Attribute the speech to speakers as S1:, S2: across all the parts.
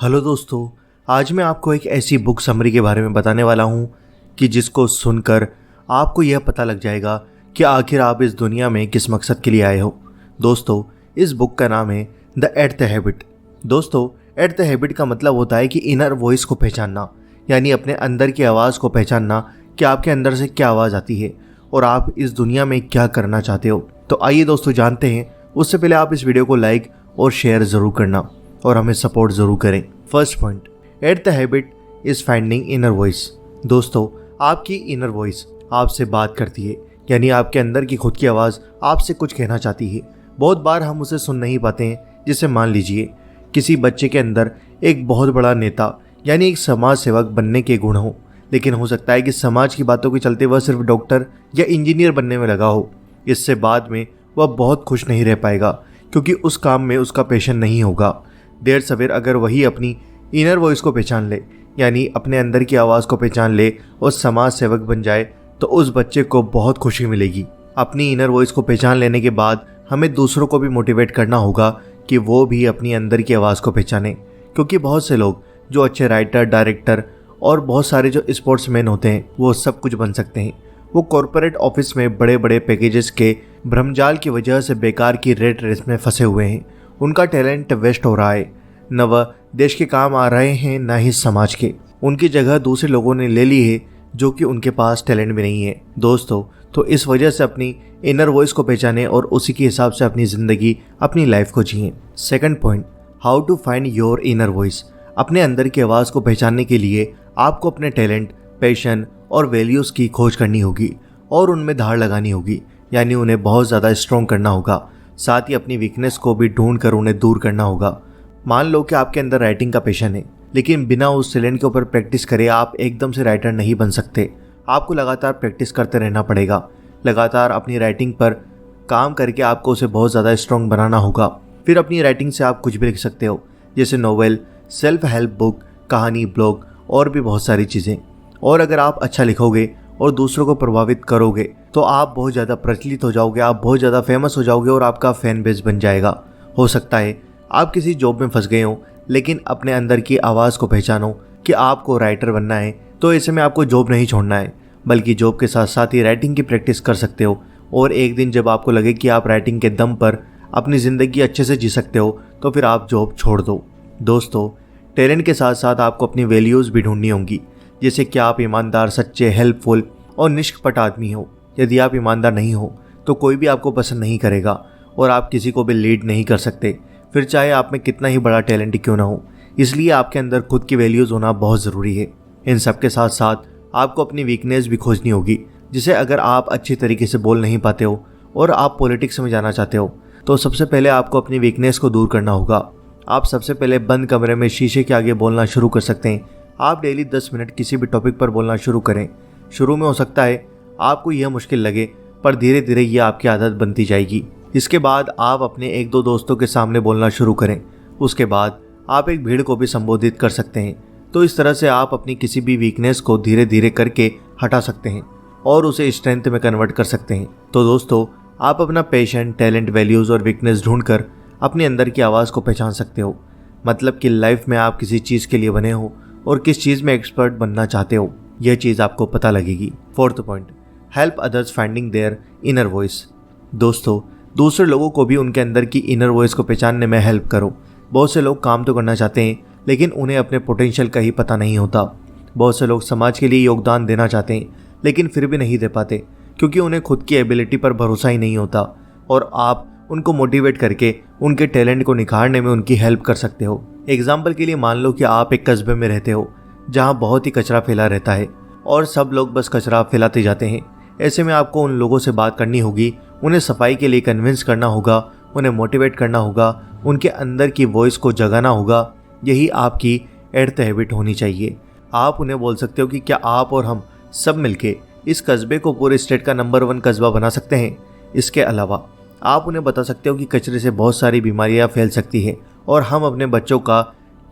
S1: Hello दोस्तों, आज मैं आपको एक ऐसी बुक समरी के बारे में बताने वाला हूँ कि जिसको सुनकर आपको यह पता लग जाएगा कि आखिर आप इस दुनिया में किस मकसद के लिए आए हो। दोस्तों, इस बुक का नाम है द एट्थ हैबिट। दोस्तों, एट्थ हैबिट का मतलब होता है कि इनर वॉइस को पहचानना, यानी अपने अंदर की आवाज़ को पहचानना कि आपके अंदर से क्या आवाज़ आती है और आप इस दुनिया में क्या करना चाहते हो। तो आइए दोस्तों जानते हैं। उससे पहले आप इस वीडियो को लाइक और शेयर ज़रूर करना और हमें सपोर्ट ज़रूर करें। First point, at the habit is finding inner voice. दोस्तों, आपकी इनर वॉइस आपसे बात करती है, यानी आपके अंदर की खुद की आवाज़ आपसे कुछ कहना चाहती है। बहुत बार हम उसे सुन नहीं पाते हैं। जैसे मान लीजिए किसी बच्चे के अंदर एक बहुत बड़ा नेता यानी एक समाज सेवक बनने के गुण हो, लेकिन हो सकता है कि समाज की बातों के चलते वह सिर्फ डॉक्टर या इंजीनियर बनने में लगा हो। इससे बाद में वह बहुत खुश नहीं रह पाएगा, क्योंकि उस काम में उसका पैशन नहीं होगा। देर सवेर अगर वही अपनी इनर वॉइस को पहचान ले, यानी अपने अंदर की आवाज़ को पहचान ले और समाज सेवक बन जाए, तो उस बच्चे को बहुत खुशी मिलेगी। अपनी इनर वॉइस को पहचान लेने के बाद हमें दूसरों को भी मोटिवेट करना होगा कि वो भी अपनी अंदर की आवाज़ को पहचाने, क्योंकि बहुत से लोग जो अच्छे राइटर, डायरेक्टर और बहुत सारे जो स्पोर्ट्समैन होते हैं वो सब कुछ बन सकते हैं। वो कॉरपोरेट ऑफिस में बड़े बड़े पैकेजेस के भ्रमजाल की वजह से बेकार की रेट रेस में फंसे हुए हैं। उनका टैलेंट वेस्ट हो रहा है, न वह देश के काम आ रहे हैं न ही समाज के। उनकी जगह दूसरे लोगों ने ले ली है जो कि उनके पास टैलेंट भी नहीं है। दोस्तों, तो इस वजह से अपनी इनर वॉइस को पहचानें और उसी के हिसाब से अपनी ज़िंदगी, अपनी लाइफ को जिएं। Second point, how to find your inner voice. अपने अंदर की आवाज़ को पहचानने के लिए आपको अपने टैलेंट, पैशन और वैल्यूज़ की खोज करनी होगी और उनमें धार लगानी होगी, यानी उन्हें बहुत ज़्यादा स्ट्रॉन्ग करना होगा। साथ ही अपनी वीकनेस को भी ढूंढ कर उन्हें दूर करना होगा। मान लो कि आपके अंदर राइटिंग का पैशन है, लेकिन बिना उस टैलेंट के ऊपर प्रैक्टिस करे आप एकदम से राइटर नहीं बन सकते। आपको लगातार प्रैक्टिस करते रहना पड़ेगा। लगातार अपनी राइटिंग पर काम करके आपको उसे बहुत ज़्यादा स्ट्रॉन्ग बनाना होगा। फिर अपनी राइटिंग से आप कुछ भी लिख सकते हो, जैसे नोवेल, सेल्फ हेल्प बुक, कहानी, ब्लॉग और भी बहुत सारी चीज़ें। और अगर आप अच्छा लिखोगे और दूसरों को प्रभावित करोगे तो आप बहुत ज़्यादा प्रचलित हो जाओगे, आप बहुत ज़्यादा फेमस हो जाओगे और आपका फैन बेस बन जाएगा। हो सकता है आप किसी जॉब में फंस गए हो, लेकिन अपने अंदर की आवाज़ को पहचानो कि आपको राइटर बनना है, तो ऐसे में आपको जॉब नहीं छोड़ना है, बल्कि जॉब के साथ साथ ही राइटिंग की प्रैक्टिस कर सकते हो। और एक दिन जब आपको लगे कि आप राइटिंग के दम पर अपनी ज़िंदगी अच्छे से जी सकते हो, तो फिर आप जॉब छोड़ दो। दोस्तों, टैलेंट के साथ साथ आपको अपनी वैल्यूज़ भी ढूंढनी होंगी, जैसे कि आप ईमानदार, सच्चे, हेल्पफुल और निष्कपट आदमी हो। यदि आप ईमानदार नहीं हो तो कोई भी आपको पसंद नहीं करेगा और आप किसी को भी लीड नहीं कर सकते, फिर चाहे आप में कितना ही बड़ा टैलेंट क्यों ना हो। इसलिए आपके अंदर खुद की वैल्यूज़ होना बहुत ज़रूरी है। इन सब के साथ साथ आपको अपनी वीकनेस भी खोजनी होगी, जिसे अगर आप अच्छी तरीके से बोल नहीं पाते हो और आप पॉलिटिक्स में जाना चाहते हो, तो सबसे पहले आपको अपनी वीकनेस को दूर करना होगा। आप सबसे पहले बंद कमरे में शीशे के आगे बोलना शुरू कर सकते हैं। आप डेली 10 मिनट किसी भी टॉपिक पर बोलना शुरू करें। शुरू में हो सकता है आपको यह मुश्किल लगे, पर धीरे धीरे यह आपकी आदत बनती जाएगी। इसके बाद आप अपने 1-2 दोस्तों के सामने बोलना शुरू करें। उसके बाद आप एक भीड़ को भी संबोधित कर सकते हैं। तो इस तरह से आप अपनी किसी भी वीकनेस को धीरे धीरे करके हटा सकते हैं और उसे स्ट्रेंथ में कन्वर्ट कर सकते हैं। तो दोस्तों, आप अपना पैशन, टैलेंट, वैल्यूज़ और वीकनेस ढूंढकर अपने अंदर की आवाज़ को पहचान सकते हो। मतलब कि लाइफ में आप किसी चीज़ के लिए बने हो और किस चीज़ में एक्सपर्ट बनना चाहते हो, यह चीज़ आपको पता लगेगी। Fourth point, help others finding their inner voice. दोस्तों, दूसरे लोगों को भी उनके अंदर की इनर वॉइस को पहचानने में हेल्प करो। बहुत से लोग काम तो करना चाहते हैं, लेकिन उन्हें अपने पोटेंशियल का ही पता नहीं होता। बहुत से लोग समाज के लिए योगदान देना चाहते हैं, लेकिन फिर भी नहीं दे पाते, क्योंकि उन्हें खुद की एबिलिटी पर भरोसा ही नहीं होता। और आप उनको मोटिवेट करके उनके टैलेंट को निखारने में उनकी हेल्प कर सकते हो। एग्जाम्पल के लिए मान लो कि आप एक कस्बे में रहते हो जहाँ बहुत ही कचरा फैला रहता है और सब लोग बस कचरा फैलाते जाते हैं। ऐसे में आपको उन लोगों से बात करनी होगी, उन्हें सफाई के लिए कन्विंस करना होगा, उन्हें मोटिवेट करना होगा, उनके अंदर की वॉइस को जगाना होगा। यही आपकी एट्थ हैबिट होनी चाहिए। आप उन्हें बोल सकते हो कि क्या आप और हम सब मिलके इस कस्बे को पूरे स्टेट का नंबर 1 कस्बा बना सकते हैं। इसके अलावा आप उन्हें बता सकते हो कि कचरे से बहुत सारी बीमारियां फैल सकती हैं और हम अपने बच्चों का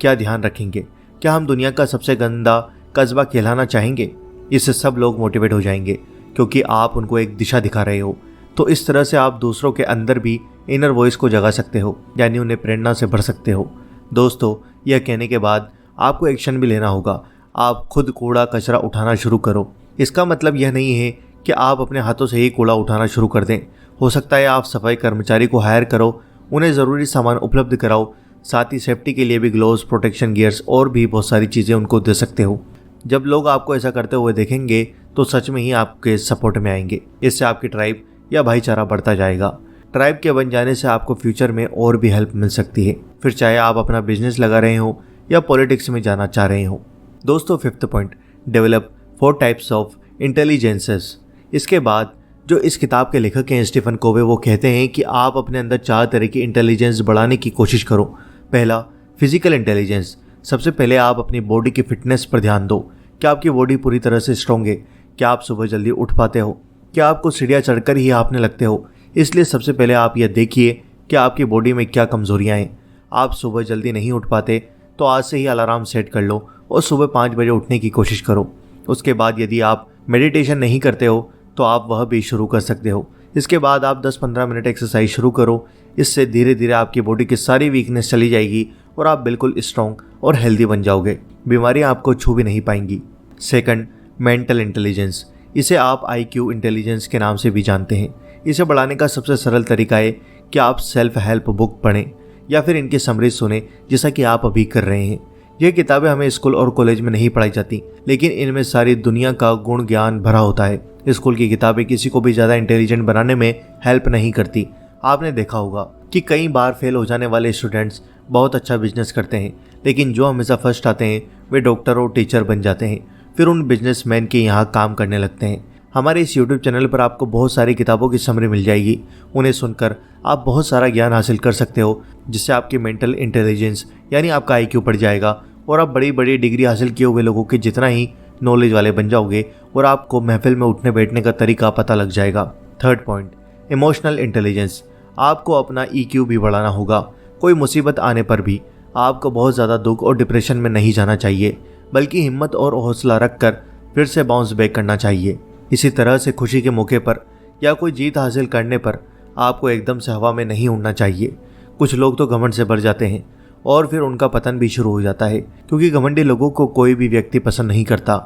S1: क्या ध्यान रखेंगे। क्या हम दुनिया का सबसे गंदा कस्बा कहलाना चाहेंगे। इससे सब लोग मोटिवेट हो जाएंगे, क्योंकि आप उनको एक दिशा दिखा रहे हो। तो इस तरह से आप दूसरों के अंदर भी इनर वॉइस को जगा सकते हो, यानी उन्हें प्रेरणा से भर सकते हो। दोस्तों, यह कहने के बाद आपको एक्शन भी लेना होगा। आप खुद कूड़ा कचरा उठाना शुरू करो। इसका मतलब यह नहीं है कि आप अपने हाथों से ही कूड़ा उठाना शुरू कर दें। हो सकता है आप सफाई कर्मचारी को हायर करो, उन्हें ज़रूरी सामान उपलब्ध कराओ, साथ ही सेफ्टी के लिए भी ग्लोव्स, प्रोटेक्शन गियर्स और भी बहुत सारी चीज़ें उनको दे सकते हो। जब लोग आपको ऐसा करते हुए देखेंगे तो सच में ही आपके सपोर्ट में आएंगे। इससे आपकी ट्राइब या भाईचारा बढ़ता जाएगा। ट्राइब के बन जाने से आपको फ्यूचर में और भी हेल्प मिल सकती है, फिर चाहे आप अपना बिजनेस लगा रहे हो या पॉलिटिक्स में जाना चाह रहे हो। दोस्तों, 5th point, develop 4 types of intelligences. इसके बाद जो इस किताब के लेखक हैं स्टीफन कोवे, वो कहते हैं कि आप अपने अंदर 4 तरह की इंटेलिजेंस बढ़ाने की कोशिश करो। पहला, फिजिकल इंटेलिजेंस। सबसे पहले आप अपनी बॉडी की फिटनेस पर ध्यान दो। क्या आपकी बॉडी पूरी तरह से स्ट्रांग है? क्या आप सुबह जल्दी उठ पाते हो? क्या आपको सीढ़ियाँ चढ़कर ही हाँफने लगते हो? इसलिए सबसे पहले आप यह देखिए कि आपकी बॉडी में क्या कमजोरियाँ हैं। आप सुबह जल्दी नहीं उठ पाते तो आज से ही अलार्म सेट कर लो और सुबह 5 बजे उठने की कोशिश करो। उसके बाद यदि आप मेडिटेशन नहीं करते हो तो आप वह भी शुरू कर सकते हो। इसके बाद आप 10-15 मिनट एक्सरसाइज शुरू करो। इससे धीरे धीरे आपकी बॉडी की सारी वीकनेस चली जाएगी और आप बिल्कुल स्ट्रॉन्ग और हेल्दी बन जाओगे। बीमारियां आपको छू भी नहीं पाएंगी। Second, mental intelligence. इसे आप IQ इंटेलिजेंस के नाम से भी जानते हैं। इसे बढ़ाने का सबसे सरल तरीका है कि आप सेल्फ हेल्प बुक पढ़ें या फिर इनकी समरी सुने, जैसा कि आप अभी कर रहे हैं। ये किताबें हमें स्कूल और कॉलेज में नहीं पढ़ाई जाती, लेकिन इनमें सारी दुनिया का गुण ज्ञान भरा होता है। स्कूल की किताबें किसी को भी ज़्यादा इंटेलिजेंट बनाने में हेल्प नहीं करती। आपने देखा होगा कि कई बार फेल हो जाने वाले स्टूडेंट्स बहुत अच्छा बिजनेस करते हैं, लेकिन जो हमेशा फर्स्ट आते हैं वे डॉक्टर और टीचर बन जाते हैं, फिर उन बिजनेसमैन के यहाँ काम करने लगते हैं। हमारे इस YouTube चैनल पर आपको बहुत सारी किताबों की समरी मिल जाएगी। उन्हें सुनकर आप बहुत सारा ज्ञान हासिल कर सकते हो, जिससे आपकी मेंटल इंटेलिजेंस यानी आपका IQ बढ़ जाएगा और आप बड़ी बड़ी डिग्री हासिल किए हुए लोगों के जितना ही नॉलेज वाले बन जाओगे और आपको महफिल में उठने बैठने का तरीका पता लग जाएगा। Third point, emotional intelligence. आपको अपना EQ भी बढ़ाना होगा। कोई मुसीबत आने पर भी आपको बहुत ज़्यादा दुख और डिप्रेशन में नहीं जाना चाहिए, बल्कि हिम्मत और हौसला रखकर फिर से बाउंस बैक करना चाहिए। इसी तरह से खुशी के मौके पर या कोई जीत हासिल करने पर आपको एकदम से हवा में नहीं उड़ना चाहिए। कुछ लोग तो घमंड से भर जाते हैं और फिर उनका पतन भी शुरू हो जाता है, क्योंकि घमंडी लोगों को कोई भी व्यक्ति पसंद नहीं करता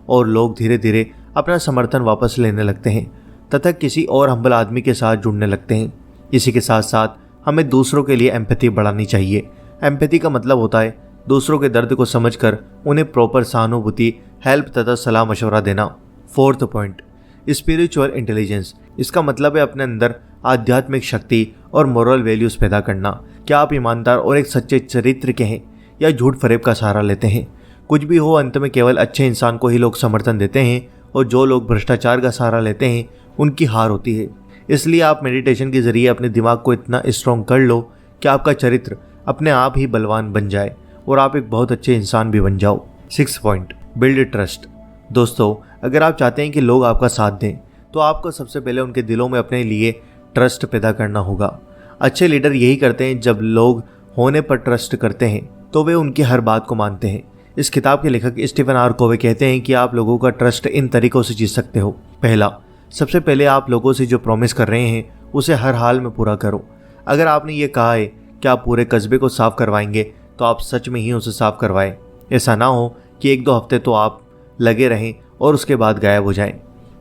S1: और लोग धीरे धीरे अपना समर्थन वापस लेने लगते हैं तथा किसी और हम्बल आदमी के साथ जुड़ने लगते हैं। इसी के साथ साथ हमें दूसरों के लिए एम्पैथी बढ़ानी चाहिए। एम्पैथी का मतलब होता है दूसरों के दर्द को समझकर उन्हें प्रॉपर सहानुभूति, हेल्प तथा सलाह मशवरा देना। Fourth point, spiritual intelligence. इसका मतलब है अपने अंदर आध्यात्मिक शक्ति और मोरल वैल्यूज पैदा करना। क्या आप ईमानदार और एक सच्चे चरित्र के हैं या झूठ फरेब का सहारा लेते हैं? कुछ भी हो, अंत में केवल अच्छे इंसान को ही लोग समर्थन देते हैं और जो लोग भ्रष्टाचार का सहारा लेते हैं उनकी हार होती है। इसलिए आप मेडिटेशन के जरिए अपने दिमाग को इतना स्ट्रॉन्ग कर लो कि आपका चरित्र अपने आप ही बलवान बन जाए और आप एक बहुत अच्छे इंसान भी बन जाओ। 6 पॉइंट, बिल्ड ट्रस्ट। दोस्तों, अगर आप चाहते हैं कि लोग आपका साथ दें तो आपको सबसे पहले उनके दिलों में अपने लिए ट्रस्ट पैदा करना होगा। अच्छे लीडर यही करते हैं, जब लोग होने पर ट्रस्ट करते हैं तो वे उनकी हर बात को मानते हैं। इस किताब के लेखक स्टीफन आर कोवे कहते हैं कि आप लोगों का ट्रस्ट इन तरीकों से जीत सकते हो। पहला, सबसे पहले आप लोगों से जो प्रॉमिस कर रहे हैं उसे हर हाल में पूरा करो। अगर आपने ये कहा है कि आप पूरे कस्बे को साफ करवाएंगे तो आप सच में ही उसे साफ करवाएं। ऐसा ना हो कि 1-2 हफ्ते तो आप लगे रहें और उसके बाद गायब हो जाएं।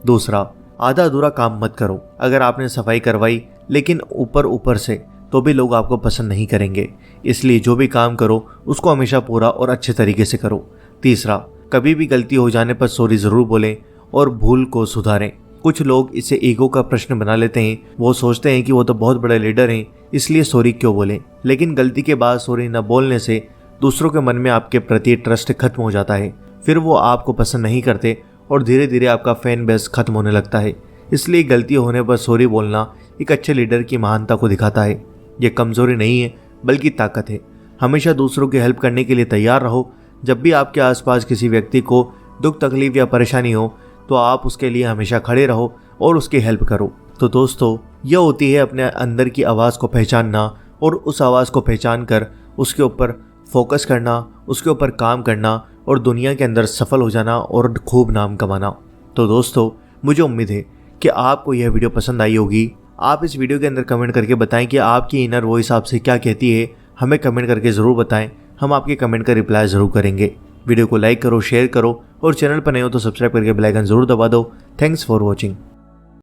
S1: दूसरा, आधा अधूरा काम मत करो। अगर आपने सफाई करवाई लेकिन ऊपर ऊपर से, तो भी लोग आपको पसंद नहीं करेंगे। इसलिए जो भी काम करो उसको हमेशा पूरा और अच्छे तरीके से करो। तीसरा, कभी भी गलती हो जाने पर सॉरी ज़रूर बोलें और भूल को सुधारें। कुछ लोग इसे ईगो का प्रश्न बना लेते हैं। वो सोचते हैं कि वो तो बहुत बड़े लीडर हैं, इसलिए सॉरी क्यों बोलें। लेकिन गलती के बाद सॉरी न बोलने से दूसरों के मन में आपके प्रति ट्रस्ट खत्म हो जाता है। फिर वो आपको पसंद नहीं करते और धीरे धीरे आपका फैन बेस खत्म होने लगता है। इसलिए गलती होने पर सॉरी बोलना एक अच्छे लीडर की महानता को दिखाता है। ये कमज़ोरी नहीं है बल्कि ताकत है। हमेशा दूसरों की हेल्प करने के लिए तैयार रहो। जब भी आपके आसपास किसी व्यक्ति को दुख, तकलीफ या परेशानी हो तो आप उसके लिए हमेशा खड़े रहो और उसकी हेल्प करो। तो दोस्तों, यह होती है अपने अंदर की आवाज़ को पहचानना और उस आवाज़ को पहचान कर उसके ऊपर फोकस करना, उसके ऊपर काम करना और दुनिया के अंदर सफल हो जाना और खूब नाम कमाना। तो दोस्तों, मुझे उम्मीद है कि आपको यह वीडियो पसंद आई होगी। आप इस वीडियो के अंदर कमेंट करके बताएं कि आपकी इनर वॉइस आपसे क्या कहती है। हमें कमेंट करके ज़रूर बताएं, हम आपके कमेंट का रिप्लाई ज़रूर करेंगे। वीडियो को लाइक करो, शेयर करो और चैनल पर नए हो तो सब्सक्राइब करके बेल आइकन ज़रूर दबा दो। Thanks for watching.